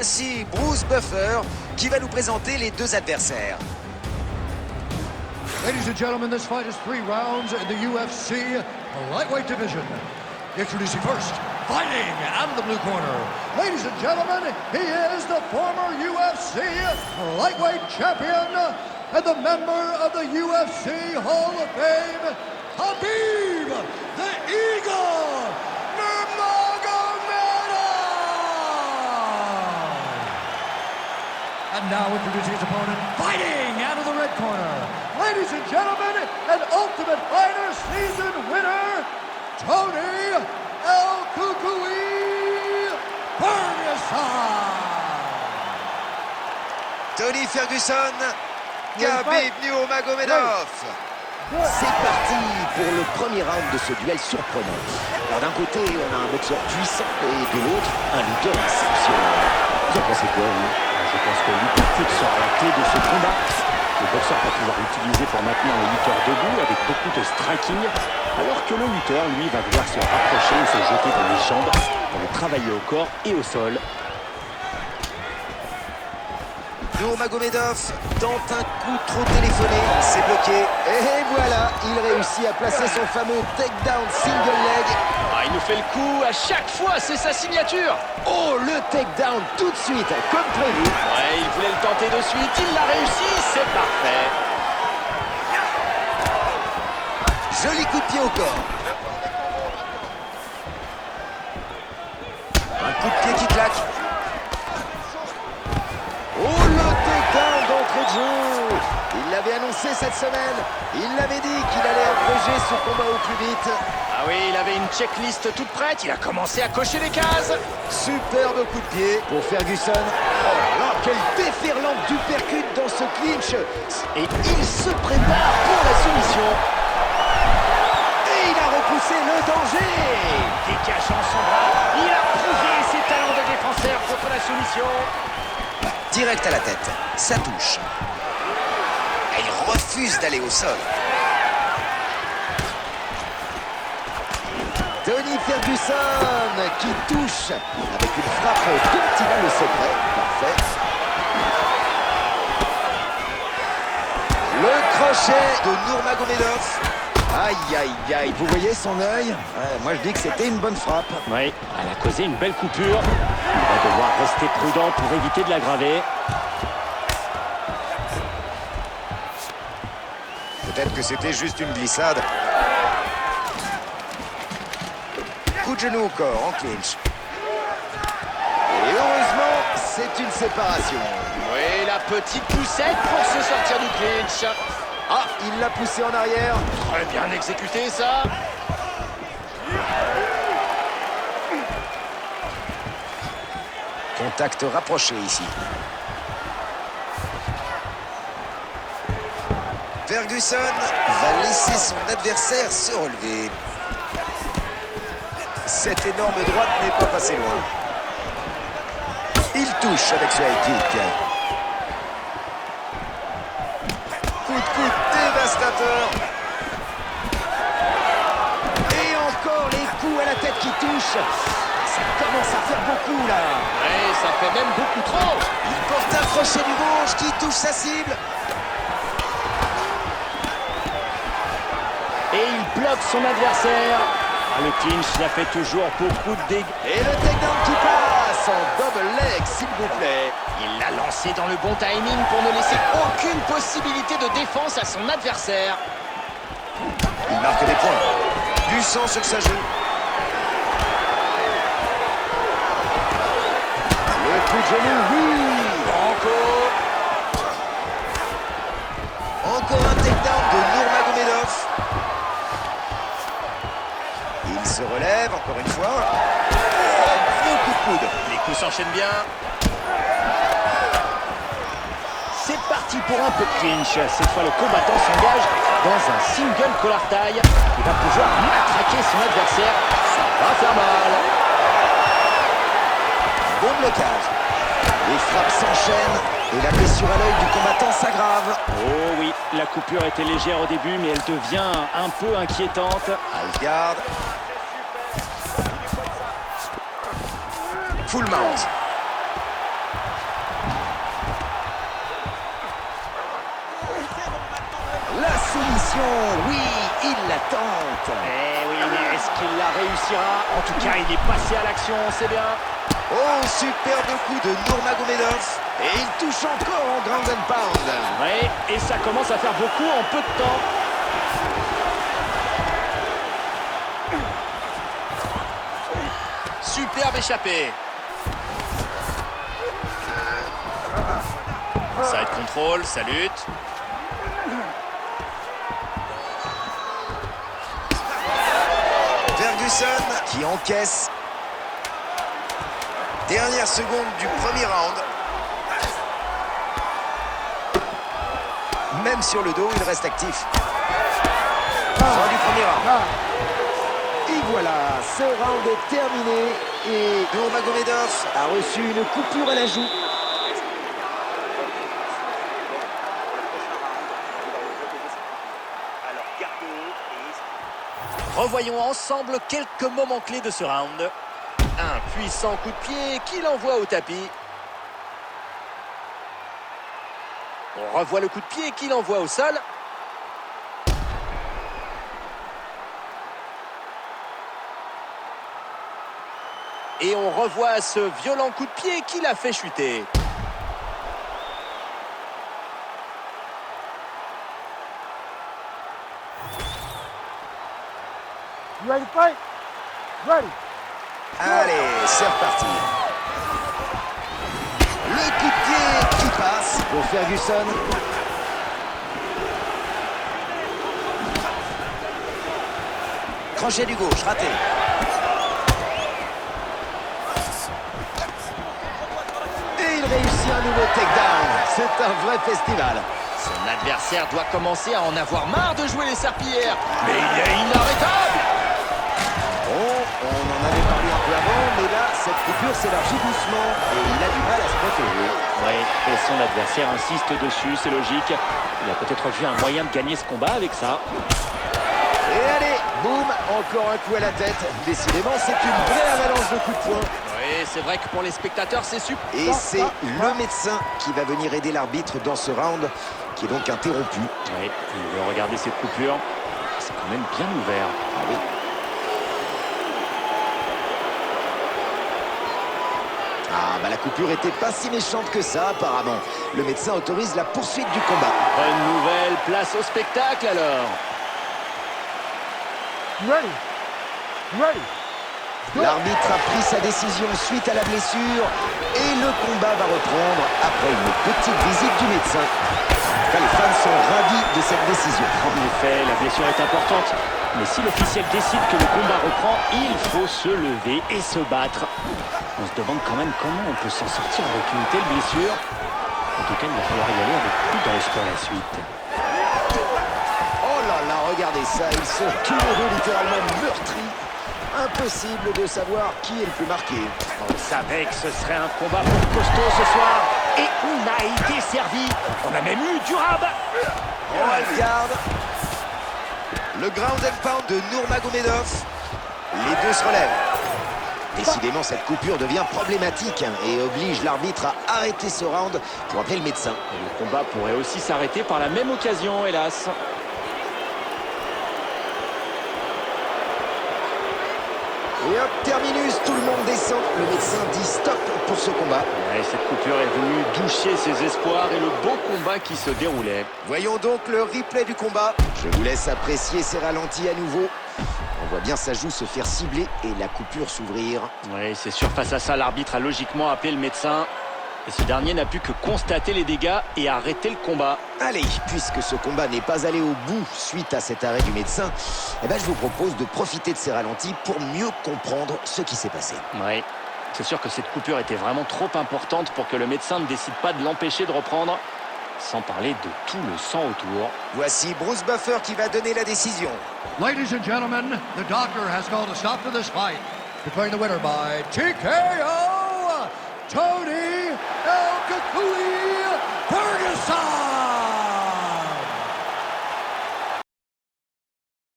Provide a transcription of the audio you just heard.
Voici Bruce Buffer qui va nous présenter les deux adversaires. Ladies and gentlemen, this fight is 3 rounds in the UFC lightweight division. Introducing first, fighting out of the blue corner. Ladies and gentlemen, he is the former UFC lightweight champion and the member of the UFC Hall of Fame, Khabib the Eagle Nurmagomedov! And now introducing his opponent, fighting out of the red corner. Ladies and gentlemen, an Ultimate Fighter season winner, Tony El Kukui Ferguson! Tony Ferguson, Khabib Nurmagomedov. C'est parti pour le premier round de ce duel surprenant. Alors d'un côté, on a un boxeur puissant et de l'autre, un lutteur exceptionnel. Vous en pensez quoi, vous? Je pense que l'hypercute sera la clé de ce combat. Le boxeur va pouvoir l'utiliser pour maintenir le lutteur debout avec beaucoup de striking, alors que le lutteur, lui, va vouloir se rapprocher et se jeter dans les jambes pour le travailler au corps et au sol. Nurmagomedov tente un coup trop téléphoné, c'est bloqué. Et voilà, il réussit à placer son fameux takedown single leg. Ah, il nous fait le coup à chaque fois, c'est sa signature. Oh, le takedown tout de suite, comme prévu. Ouais, il voulait le tenter de suite, il l'a réussi, c'est parfait. Joli coup de pied au corps. Un coup de pied qui claque. Oh, le takedown d'entrée de jeu. Il l'avait annoncé cette semaine. Il l'avait dit qu'il allait abréger ce combat au plus vite. Ah oui, il avait une checklist toute prête, il a commencé à cocher les cases. Superbe coup de pied pour Ferguson. Oh là, quelle déferlante du percute dans ce clinch. Et il se prépare pour la soumission. Et il a repoussé le danger. Dégageant son bras, il a prouvé ses talents de défenseur contre la soumission. Direct à la tête, ça touche. Et il refuse d'aller au sol. Tony Ferguson qui touche avec une frappe dont il a le secret. Parfait. Le crochet de Nurmagomedov. Aïe, aïe, aïe. Vous voyez son œil? Moi, je dis que c'était une bonne frappe. Oui, elle a causé une belle coupure. Il va devoir rester prudent pour éviter de l'aggraver. Peut-être que c'était juste une glissade. Coup de genou au corps, en clinch. Et heureusement, c'est une séparation. Oui, la petite poussette pour se sortir du clinch. Ah, il l'a poussé en arrière. Très bien exécuté, ça. Contact rapproché ici. Ferguson va laisser son adversaire se relever. Cette énorme droite n'est pas passée loin. Il touche avec ce high kick. Coup de coude dévastateur. Et encore les coups à la tête qui touchent. Ça commence à faire beaucoup, là. Oui, ça fait même beaucoup trop. Il porte un crochet du gauche qui touche sa cible. Et il bloque son adversaire. Ah, le clinch, ça fait toujours beaucoup de dégâts. Et le takedown qui passe en double leg, s'il vous plaît. Il l'a lancé dans le bon timing pour ne laisser aucune possibilité de défense à son adversaire. Il marque des points. Du sang sur sa joue. Le coup de genou, oui. Encore un takedown de Nurmagomedov. Il se relève encore une fois. Oh, gros coup de coude. Les coups s'enchaînent bien. C'est parti pour un peu de clinch. Cette fois, le combattant s'engage dans un single collar tie. Il va pouvoir matraquer son adversaire. Ça va faire mal. Bon blocage. Les frappes s'enchaînent et la blessure à l'œil du combattant s'aggrave. Oh oui, la coupure était légère au début, mais elle devient un peu inquiétante. Half guard. Full mount. Attention, oui, il la tente. Eh oui, mais est-ce qu'il la réussira? En tout cas, il est passé à l'action, c'est bien. Oh, superbe coup de Nurmagomedov. Et il touche encore en ground and pound. Ouais, et ça commence à faire beaucoup en peu de temps. Superbe échappé. Ça de contrôle, ça lutte. Ferguson qui encaisse. Dernière seconde du premier round. Même sur le dos, il reste actif. Fin du premier round. Et voilà, ce round est terminé et Nurmagomedov a reçu une coupure à la joue. Revoyons ensemble quelques moments clés de ce round. Un puissant coup de pied qui l'envoie au tapis. On revoit le coup de pied qui l'envoie au sol. Et on revoit ce violent coup de pied qui l'a fait chuter. Allez, c'est reparti. Le coup de pied qui passe Pour Ferguson. Crochet du gauche, raté. Et il réussit un nouveau takedown. C'est un vrai festival. Son adversaire doit commencer à en avoir marre de jouer les serpillères. Mais il est inarrêtable. Bon, on en avait parlé un peu avant, mais là, cette coupure s'élargit doucement et il a du mal à se protéger. Oui, et son adversaire insiste dessus, c'est logique. Il a peut-être vu un moyen de gagner ce combat avec ça. Et allez, boum, encore un coup à la tête. Décidément, c'est une vraie avalanche de coups de poing. Oui, c'est vrai que pour les spectateurs, c'est super. Et c'est le médecin qui va venir aider l'arbitre dans ce round, qui est donc interrompu. Oui, il veut regarder cette coupure. C'est quand même bien ouvert. Ah oui. Ah bah la coupure était pas si méchante que ça apparemment. Le médecin autorise la poursuite du combat. Bonne nouvelle, place au spectacle alors. L'arbitre a pris sa décision suite à la blessure et le combat va reprendre après une petite visite du médecin. En tout cas, les fans sont ravis de cette décision. En effet, la blessure est importante. Mais si l'officiel décide que le combat reprend, il faut se lever et se battre. On se demande quand même comment on peut s'en sortir avec une telle blessure. En tout cas, il va falloir y aller avec prudence pour la suite. Oh là là, regardez ça, ils sont tous les deux littéralement meurtris. Impossible de savoir qui est le plus marqué. On savait que ce serait un combat pour costaud ce soir. Et on a été servi. On a même eu durable. On regarde. Le ground and pound de Nurmagomedov. Les deux se relèvent. Décidément, cette coupure devient problématique et oblige l'arbitre à arrêter ce round pour appeler le médecin. Et le combat pourrait aussi s'arrêter par la même occasion, hélas. Et hop, terminus, tout le monde descend. Le médecin dit stop pour ce combat. Ouais, cette coupure est venue doucher ses espoirs et le beau combat qui se déroulait. Voyons donc le replay du combat. Je vous laisse apprécier ces ralentis à nouveau. On voit bien sa joue se faire cibler et la coupure s'ouvrir. Oui, c'est sûr, face à ça, l'arbitre a logiquement appelé le médecin. Et ce dernier n'a pu que constater les dégâts et arrêter le combat. Allez, puisque ce combat n'est pas allé au bout suite à cet arrêt du médecin, eh ben, je vous propose de profiter de ces ralentis pour mieux comprendre ce qui s'est passé. Oui, c'est sûr que cette coupure était vraiment trop importante pour que le médecin ne décide pas de l'empêcher de reprendre. Sans parler de tout le sang autour. Voici Bruce Buffer qui va donner la décision. Ladies and gentlemen, the doctor has called a stop to this fight. Declaring the winner by TKO, Tony El Ferguson.